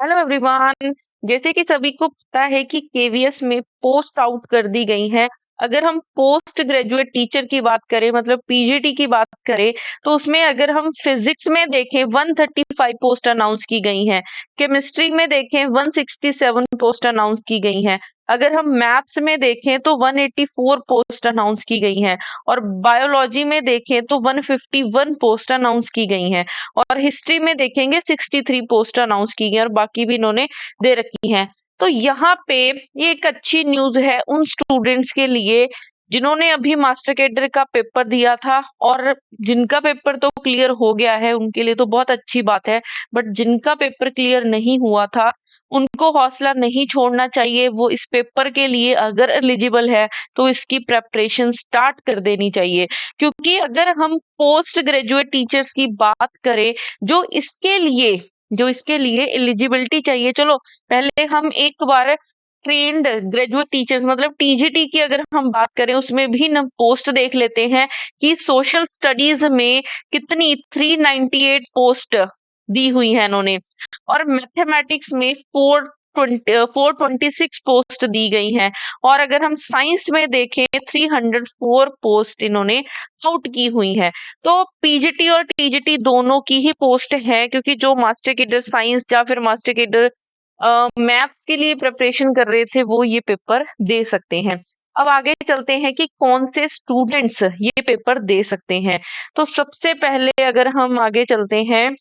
Hello everyone. जैसे कि सभी को पता है कि केवीएस में पोस्ट आउट कर दी गई है। अगर हम पोस्ट ग्रेजुएट टीचर की बात करें मतलब पीजीटी की बात करें तो उसमें अगर हम फिजिक्स में देखें 135 पोस्ट अनाउंस की गई हैं। केमिस्ट्री में देखें 167 पोस्ट अनाउंस की गई हैं। अगर हम मैथ्स में देखें तो 184 पोस्ट अनाउंस की गई हैं और बायोलॉजी में देखें तो 151 पोस्ट अनाउंस की गई हैं। और हिस्ट्री में देखेंगे 63 पोस्ट अनाउंस की गई और बाकी भी इन्होंने दे रखी हैं। तो यहाँ पे ये एक अच्छी न्यूज है उन स्टूडेंट्स के लिए जिन्होंने अभी मास्टर कैडर का पेपर दिया था और जिनका पेपर तो क्लियर हो गया है उनके लिए तो बहुत अच्छी बात है। बट जिनका पेपर क्लियर नहीं हुआ था उनको हौसला नहीं छोड़ना चाहिए। वो इस पेपर के लिए अगर एलिजिबल है तो इसकी प्रेपरेशन स्टार्ट कर देनी चाहिए। क्योंकि अगर हम पोस्ट ग्रेजुएट टीचर्स की बात करें जो इसके लिए एलिजिबिलिटी चाहिए, चलो पहले हम एक बार ट्रेन्ड ग्रेजुएट टीचर्स मतलब टीजीटी की अगर हम बात करें उसमें भी न पोस्ट देख लेते हैं कि सोशल स्टडीज में कितनी 398 पोस्ट दी हुई है इन्होंने और मैथमेटिक्स में 426 पोस्ट दी गई हैं। और अगर हम साइंस में देखें 304 पोस्ट इन्होंने आउट की हुई है। तो पीजीटी और टीजीटी दोनों की ही पोस्ट है क्योंकि जो मास्टर कैडर साइंस या फिर मास्टर कैडर मैथ्स के लिए प्रिपरेशन कर रहे थे वो ये पेपर दे सकते हैं। अब आगे चलते हैं कि कौन से स्टूडेंट्स ये पेपर दे सकते हैं। तो सबसे पहले अगर हम आगे चलते हैं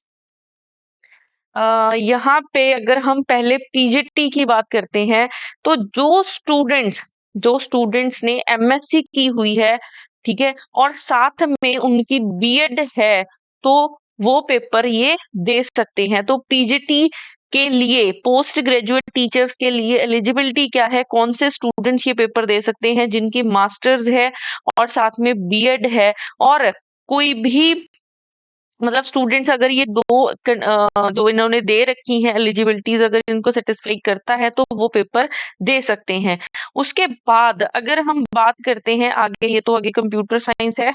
यहाँ पे अगर हम पहले पीजीटी की बात करते हैं तो जो स्टूडेंट्स ने एमएससी की हुई है, ठीक है, और साथ में उनकी बीएड है तो वो पेपर ये दे सकते हैं। तो पीजीटी के लिए पोस्ट ग्रेजुएट टीचर्स के लिए एलिजिबिलिटी क्या है, कौन से स्टूडेंट्स ये पेपर दे सकते हैं जिनकी मास्टर्स है और साथ में बीएड है और कोई भी मतलब स्टूडेंट्स अगर ये जो इन्होंने दे रखी हैं एलिजिबिलिटीज अगर इनको सेटिस्फाई करता है तो वो पेपर दे सकते हैं। उसके बाद अगर हम बात करते हैं आगे, ये तो आगे कंप्यूटर साइंस है।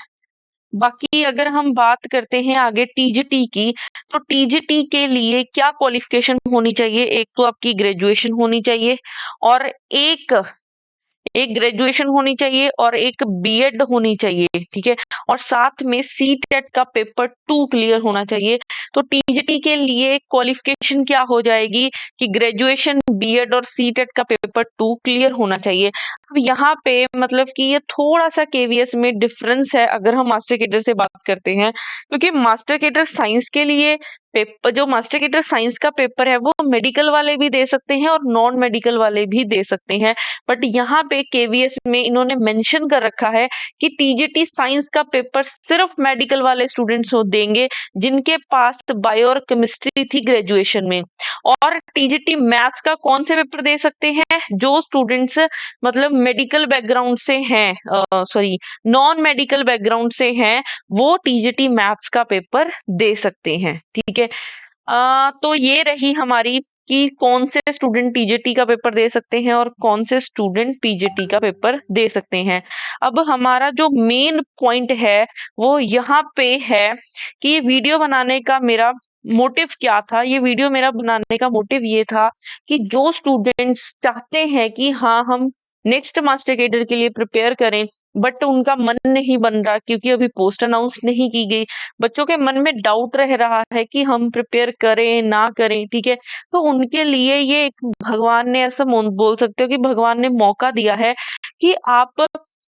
बाकी अगर हम बात करते हैं आगे टीजीटी की, तो टीजीटी के लिए क्या क्वालिफिकेशन होनी चाहिए? एक तो आपकी ग्रेजुएशन होनी चाहिए और एक एक ग्रेजुएशन होनी चाहिए और एक बीएड होनी चाहिए, ठीक है, और साथ में सीटेट का पेपर 2 क्लियर होना चाहिए। तो टीजीटी के लिए क्वालिफिकेशन क्या हो जाएगी कि ग्रेजुएशन, बीएड और सीटेट का पेपर 2 क्लियर होना चाहिए। अब यहाँ पे मतलब कि ये थोड़ा सा केवीएस में डिफरेंस है अगर हम मास्टर कैडर से बात करते हैं, क्योंकि मास्टर कैडर साइंस के लिए पेपर, जो मास्टर कैडर साइंस का पेपर है वो मेडिकल वाले भी दे सकते हैं और नॉन मेडिकल वाले भी दे सकते हैं। बट यहाँ पे केवीएस में इन्होंने मेंशन कर रखा है कि टीजीटी साइंस का पेपर सिर्फ मेडिकल वाले स्टूडेंट्स को देंगे जिनके पास बायो और केमिस्ट्री थी ग्रेजुएशन में। और टीजीटी मैथ्स का कौन से पेपर दे सकते हैं? जो स्टूडेंट्स मतलब मेडिकल बैकग्राउंड से हैं, सॉरी, नॉन मेडिकल बैकग्राउंड से हैं, वो टीजीटी मैथ्स का पेपर दे सकते हैं, ठीक है। तो ये रही हमारी कि कौन से स्टूडेंट टीजीटी का पेपर दे सकते हैं और कौन से स्टूडेंट पीजीटी का पेपर दे सकते हैं। अब हमारा जो मेन पॉइंट है वो यहाँ पे है कि ये वीडियो बनाने का मेरा मोटिव क्या था। ये वीडियो मेरा बनाने का मोटिव ये था कि जो स्टूडेंट्स चाहते हैं कि हाँ हम नेक्स्ट मास्टर कैडर के लिए प्रिपेयर करें बट उनका मन नहीं बन रहा क्योंकि अभी पोस्ट अनाउंस नहीं की गई, बच्चों के मन में डाउट रह रहा है कि हम प्रिपेयर करें ना करें, ठीक है, तो उनके लिए ये एक भगवान ने ऐसा बोल सकते हो कि भगवान ने मौका दिया है कि आप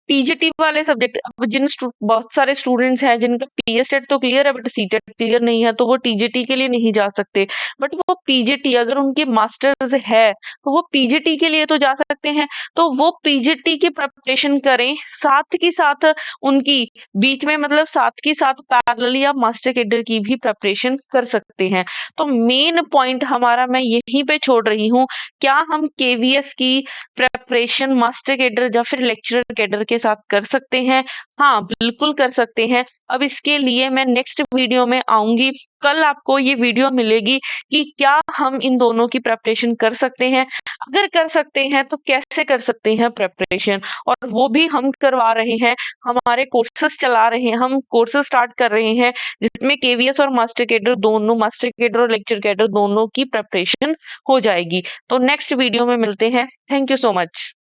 टीजीटी वाले सब्जेक्ट, अब बहुत सारे स्टूडेंट्स हैं जिनका पीएससेट तो क्लियर है बट सीटेट क्लियर नहीं है तो वो टीजीटी के लिए नहीं जा सकते। बट वो पीजीटी अगर उनकी मास्टर्स है तो वो पीजीटी के लिए तो जा सकते हैं। तो वो पीजीटी की प्रिपरेशन करें साथ ही साथ उनकी बीच में मतलब साथ की साथ पैरेलली आप मास्टर कैडर की भी प्रिपरेशन कर सकते हैं। तो मेन पॉइंट हमारा मैं यहीं पे छोड़ रही हूँ, क्या हम केवीएस की प्रिपरेशन मास्टर कैडर या फिर लेक्चरर कैडर के के साथ कर सकते हैं? हाँ, बिल्कुल कर सकते हैं। अब इसके लिए मैं नेक्स्ट वीडियो में आऊँगी। कल आपको ये वीडियो मिलेगी कि क्या हम इन दोनों की प्रिपरेशन कर सकते हैं? अगर कर सकते हैं तो कैसे कर सकते हैं प्रिपरेशन? और वो भी हम करवा रहे हैं, हमारे कोर्सेज़ चला रहे हैं, हम कोर्सेज़ स्टार्ट कर रहे हैं जिसमें केवीएस और मास्टर कैडर दोनों, मास्टर कैडर और लेक्चर कैडर दोनों की प्रिपरेशन हो जाएगी। तो नेक्स्ट वीडियो में मिलते हैं। Thank you so much.